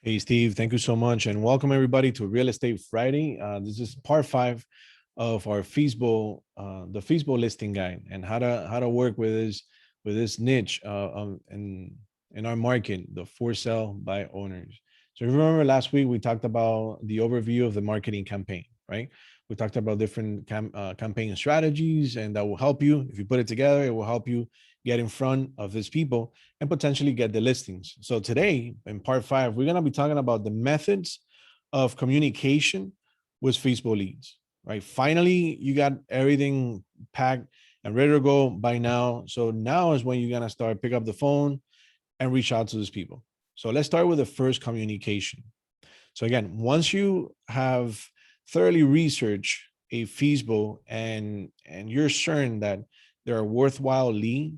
Hey, Steve, thank you so much. And welcome everybody to Real Estate Friday. This is part 5 of our FSBO, the FSBO listing guide, and how to work with this niche in our market, the for sale by owners. So if you remember last week, we talked about the overview of the marketing campaign, right? We talked about different campaign strategies, and that will help you. If you put it together, it will help you get in front of these people and potentially get the listings. So today in part 5, we're going to be talking about the methods of communication with FSBO leads, right? Finally, you got everything packed and ready to go by now. So now is when you're going to start pick up the phone and reach out to these people. So let's start with the first communication. So again, once you have thoroughly researched a FSBO and you're certain that they're a worthwhile lead,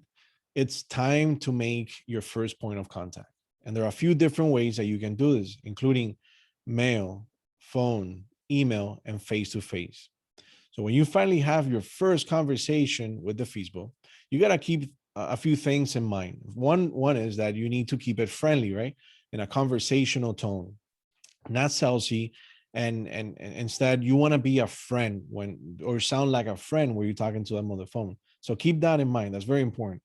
it's time to make your first point of contact. And there are a few different ways that you can do this, including mail, phone, email, and face-to-face. So when you finally have your first conversation with the FSBO, you got to keep a few things in mind. One is that you need to keep it friendly, right? In a conversational tone, not salesy. And instead you want to be a friend or sound like a friend where you're talking to them on the phone. So keep that in mind. That's very important.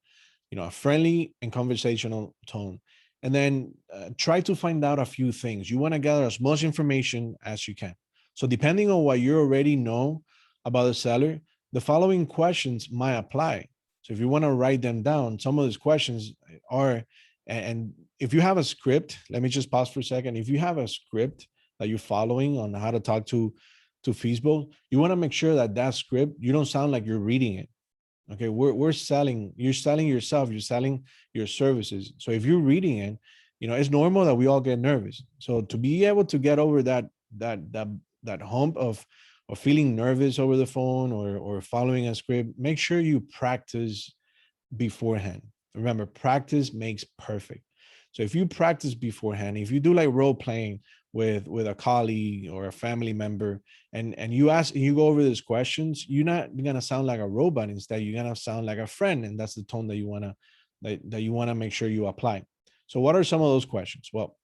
A friendly and conversational tone. And then try to find out a few things. You want to gather as much information as you can. So depending on what you already know about the seller, the following questions might apply. So if you want to write them down, some of these questions are, and if you have a script, let me just pause for a second. If you have a script that you're following on how to talk to FSBO, you want to make sure that script, you don't sound like you're reading it. Okay, you're selling yourself, you're selling your services. So if you're reading it, it's normal that we all get nervous. So to be able to get over that hump of feeling nervous over the phone or following a script, make sure you practice beforehand. Remember, practice makes perfect. So if you practice beforehand, if you do like role playing with a colleague or a family member, and you go over these questions, you're not gonna sound like a robot. Instead, you're gonna sound like a friend, and that's the tone that you wanna make sure you apply. So what are some of those questions? Well,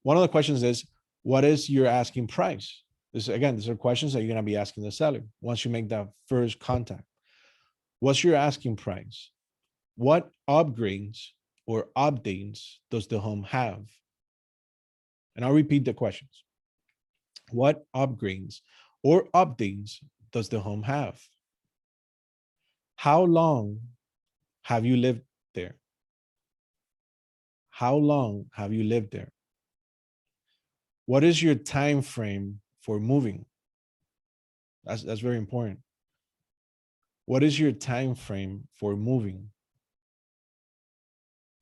one of the questions is, what is your asking price? These are questions that you're gonna be asking the seller once you make that first contact. What's your asking price? What upgrades or updates does the home have? And I'll repeat the questions. What upgrades or updates does the home have? How long have you lived there? How long have you lived there? What is your time frame for moving? That's very important. What is your time frame for moving?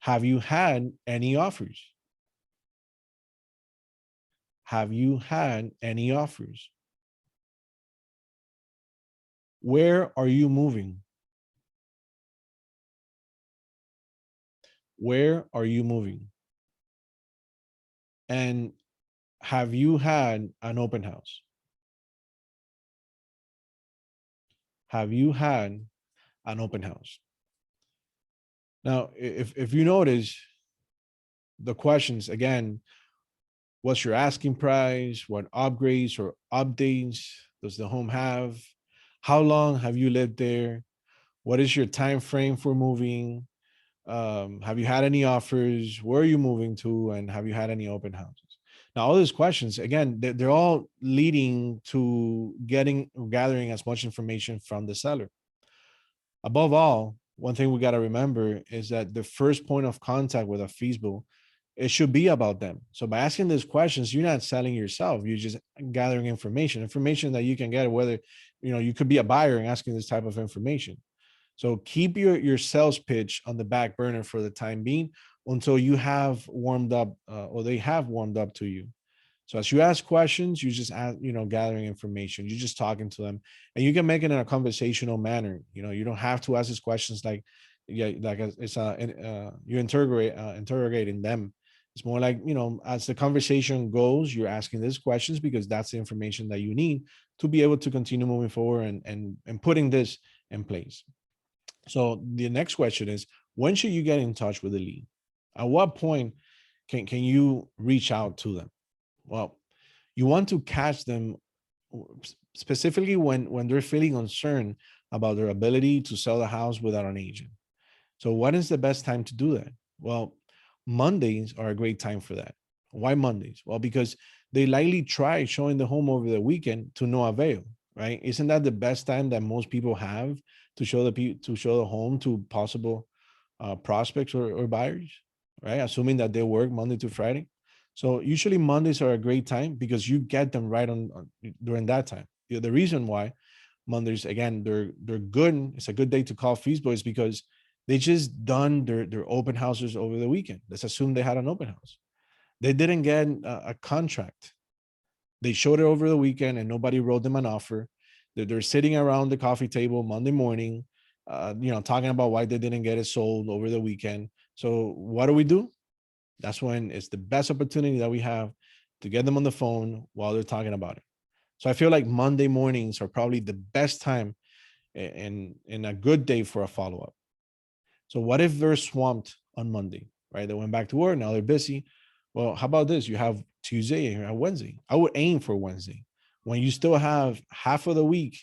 Have you had any offers? Have you had any offers? Where are you moving? Where are you moving? And have you had an open house? Have you had an open house? Now, if you notice the questions, again, what's your asking price? What upgrades or updates does the home have? How long have you lived there? What is your time frame for moving? Have you had any offers? Where are you moving to? And have you had any open houses? Now, all these questions, again, they're all leading to gathering as much information from the seller. Above all, one thing we got to remember is that the first point of contact with a FSBO, it should be about them. So by asking these questions, you're not selling yourself. You're just gathering information that you can get, whether, you could be a buyer and asking this type of information. So keep your sales pitch on the back burner for the time being until you have warmed up or they have warmed up to you. So as you ask questions, you just gathering information. You're just talking to them, and you can make it in a conversational manner. You don't have to ask these questions like it's you interrogating them. It's more like, as the conversation goes, you're asking these questions because that's the information that you need to be able to continue moving forward and putting this in place. So the next question is, when should you get in touch with the lead? At what point can you reach out to them? Well, you want to catch them specifically when they're feeling concerned about their ability to sell the house without an agent. So what is the best time to do that? Well, Mondays are a great time for that. Why Mondays? Well, because they likely try showing the home over the weekend to no avail, right? Isn't that the best time that most people have to show the home to possible prospects or buyers, right? Assuming that they work Monday to Friday. So usually Mondays are a great time because you get them right on during that time. The reason why Mondays, again, they're good. It's a good day to call FSBO is because they just done their open houses over the weekend. Let's assume they had an open house. They didn't get a contract. They showed it over the weekend and nobody wrote them an offer. They're sitting around the coffee table Monday morning, talking about why they didn't get it sold over the weekend. So what do? That's when it's the best opportunity that we have to get them on the phone while they're talking about it. So I feel like Monday mornings are probably the best time and a good day for a follow-up. So what if they're swamped on Monday, right? They went back to work, now they're busy. Well, how about this? You have Tuesday and you have Wednesday. I would aim for Wednesday when you still have half of the week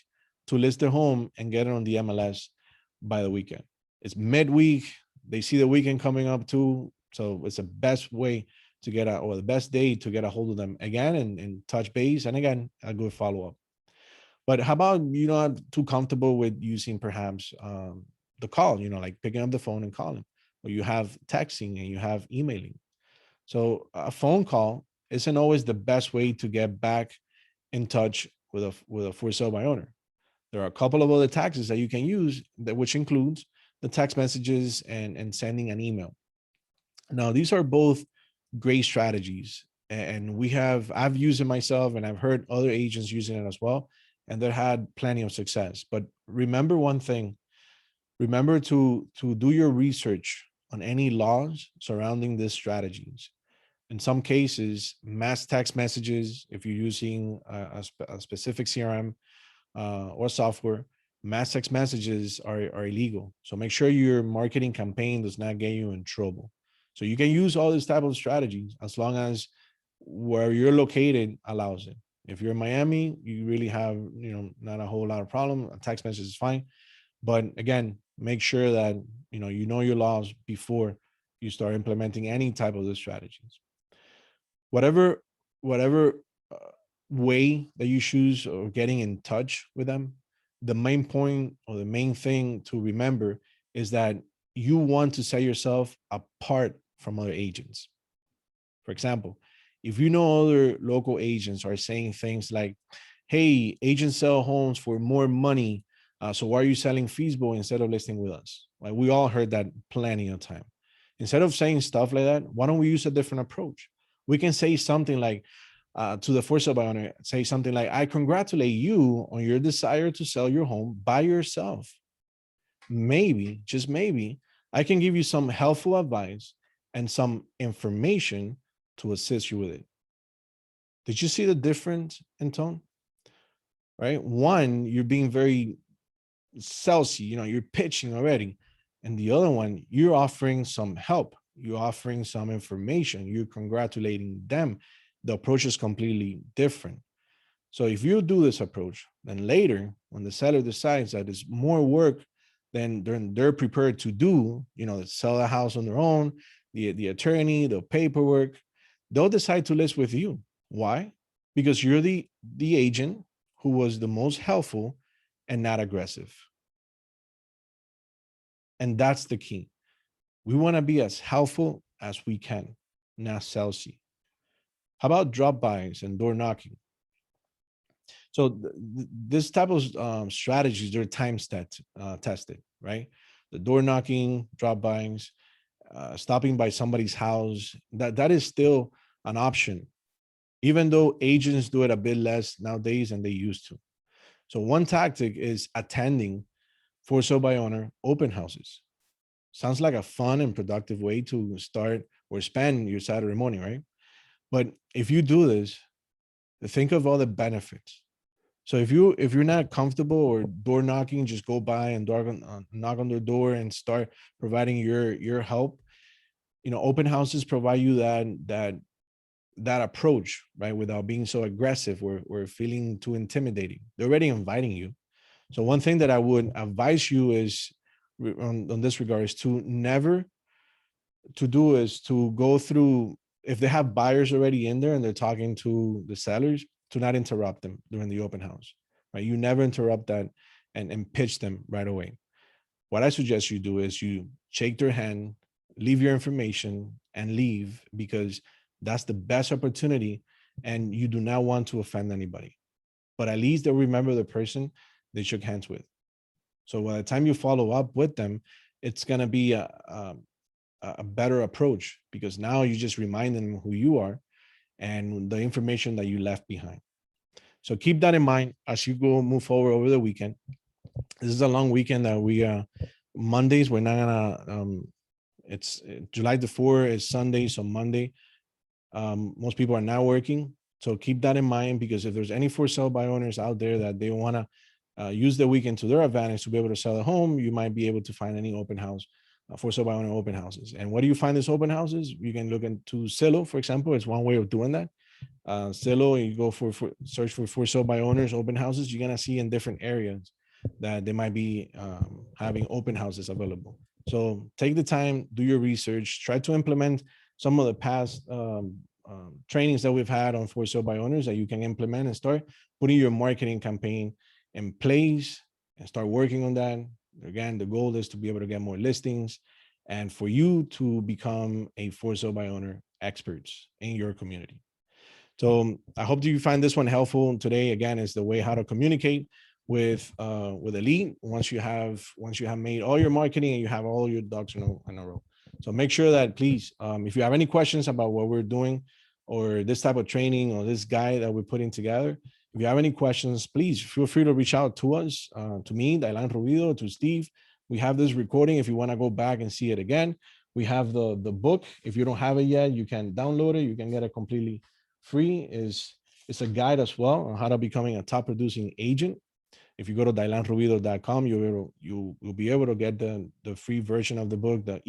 to list their home and get it on the MLS by the weekend. It's midweek. They see the weekend coming up too. So it's the best way to get or the best day to get a hold of them again and touch base. And again, a good follow-up. But how about you're not too comfortable with using perhaps the call, like picking up the phone and calling, or you have texting and you have emailing. So a phone call isn't always the best way to get back in touch with a for sale by owner. There are a couple of other tactics that you can use, which includes the text messages and sending an email. Now, these are both great strategies, and I've used it myself, and I've heard other agents using it as well, and they had plenty of success. But remember one thing: remember to do your research on any laws surrounding these strategies. In some cases, mass text messages, if you're using a specific CRM or software, mass text messages are illegal. So make sure your marketing campaign does not get you in trouble. So you can use all these type of strategies as long as where you're located allows it. If you're in Miami, you really have, not a whole lot of problem. A text message is fine. But again, make sure that, you know your laws before you start implementing any type of those strategies. Whatever uh, way that you choose or getting in touch with them, the main point or the main thing to remember is that you want to set yourself apart from other agents. For example, if you know other local agents are saying things like, hey, agents sell homes for more money, so why are you selling FSBO instead of listing with us? Like, we all heard that plenty of time. Instead of saying stuff like that, why don't we use a different approach? We can say something like, to the for sale by owner, say something like, I congratulate you on your desire to sell your home by yourself. Maybe, just maybe, I can give you some helpful advice and some information to assist you with it. Did you see the difference in tone? Right? One, you're being very salesy, you're pitching already. And the other one, you're offering some help. You're offering some information. You're congratulating them. The approach is completely different. So if you do this approach, then later when the seller decides that it's more work than they're prepared to do, sell a house on their own, the attorney, the paperwork, they'll decide to list with you. Why? Because you're the agent who was the most helpful and not aggressive. And that's the key. We want to be as helpful as we can, not salesy. How about drop bys and door knocking? So this type of strategies, they're tested, right? The door knocking, drop bys, stopping by somebody's house, that is still an option, even though agents do it a bit less nowadays than they used to. So one tactic is attending for sale by owner open houses. Sounds like a fun and productive way to start or spend your Saturday morning, right? But if you do this, think of all the benefits. So if you're not comfortable or door knocking, just go by and knock on their door and start providing your help. Open houses provide you that that approach, right, without being so aggressive or feeling too intimidating. They're already inviting you. So one thing that I would advise you is on this regard is to never to do is to go through, if they have buyers already in there and they're talking to the sellers, to not interrupt them during the open house, right? You never interrupt that and pitch them right away. What I suggest you do is you shake their hand, leave your information and leave, because that's the best opportunity and you do not want to offend anybody. But at least they'll remember the person they shook hands with. So by the time you follow up with them, it's going to be a better approach, because now you just remind them who you are and the information that you left behind. So keep that in mind as you go move forward over the weekend. This is a long weekend that we Mondays we're not gonna it's July the 4th is Sunday, so Monday most people are not working. So keep that in mind, because if there's any for sale by owners out there that they want to use the weekend to their advantage to be able to sell a home, you might be able to find any open house for sale by owner open houses. And where do you find these open houses? You can look into Zillow, for example. It's one way of doing that. Zillow, you go for search for sale by owners open houses. You're gonna see in different areas that they might be having open houses available. So take the time, do your research, try to implement some of the past trainings that we've had on for sale by owners that you can implement and start putting your marketing campaign in place and start working on that. Again, the goal is to be able to get more listings and for you to become a for sale by owner experts in your community. So I hope that you find this one helpful. Today, again, is the way how to communicate with a lead once you have made all your marketing and you have all your ducks in a row. So make sure that, please, if you have any questions about what we're doing or this type of training or this guide that we're putting together, if you have any questions, please feel free to reach out to us, to me, Dylan Rubido, to Steve. We have this recording if you want to go back and see it again. We have the book. If you don't have it yet, you can download it. You can get it completely free. It's a guide as well on how to becoming a top producing agent. If you go to dylanrubido.com, you'll be able to get the free version of the book, the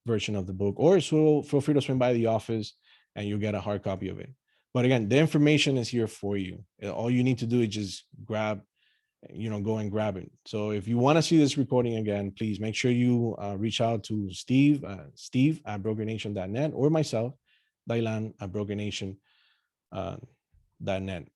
version of the book, or so feel free to swing by the office and you'll get a hard copy of it. But again, the information is here for you. All you need to do is just go and grab it. So if you want to see this recording again, please make sure you reach out to Steve at brokernation.net, or myself, Dylan at brokernation.net.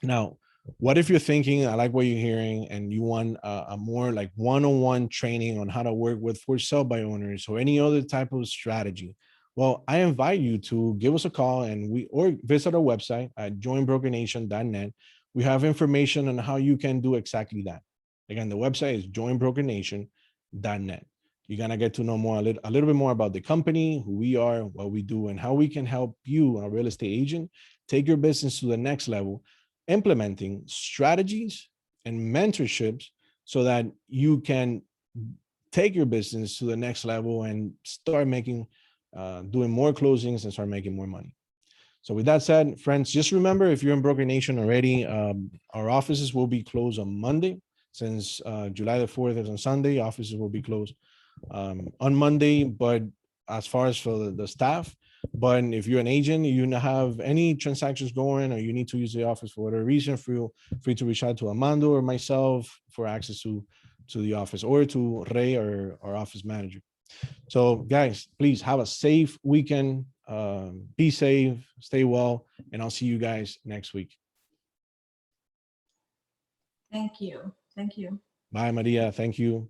Now, what if you're thinking, I like what you're hearing, and you want a more like one-on-one training on how to work with for sale by owners or any other type of strategy? Well, I invite you to give us a call or visit our website at joinbrokernation.net. We have information on how you can do exactly that. Again, the website is joinbrokernation.net. You're going to get to know a little bit more about the company, who we are, what we do, and how we can help you, a real estate agent, take your business to the next level, implementing strategies and mentorships so that you can take your business to the next level and start doing more closings and start making more money. So with that said, friends, just remember, if you're in Broker Nation already, our offices will be closed on Monday. Since July the 4th is on Sunday, offices will be closed on Monday, but as far as for the staff. But if you're an agent, you have any transactions going, or you need to use the office for whatever reason, feel free to reach out to Armando or myself for access to the office, or to Ray, or our office manager. So guys, please have a safe weekend. Be safe, stay well, and I'll see you guys next week. Thank you. Thank you. Bye, Maria. Thank you.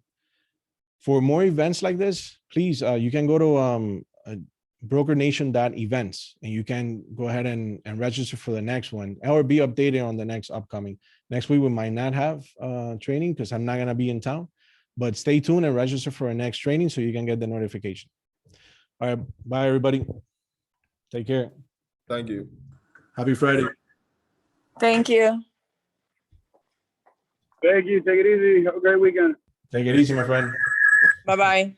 For more events like this, please, you can go to brokernation.events, and you can go ahead and register for the next one, or be updated on the next upcoming. Next week, we might not have training because I'm not going to be in town, but stay tuned and register for our next training so you can get the notification. All right. Bye, everybody. Take care. Thank you. Happy Friday. Thank you. Thank you. Take it easy. Have a great weekend. Take it easy, my friend. Bye-bye.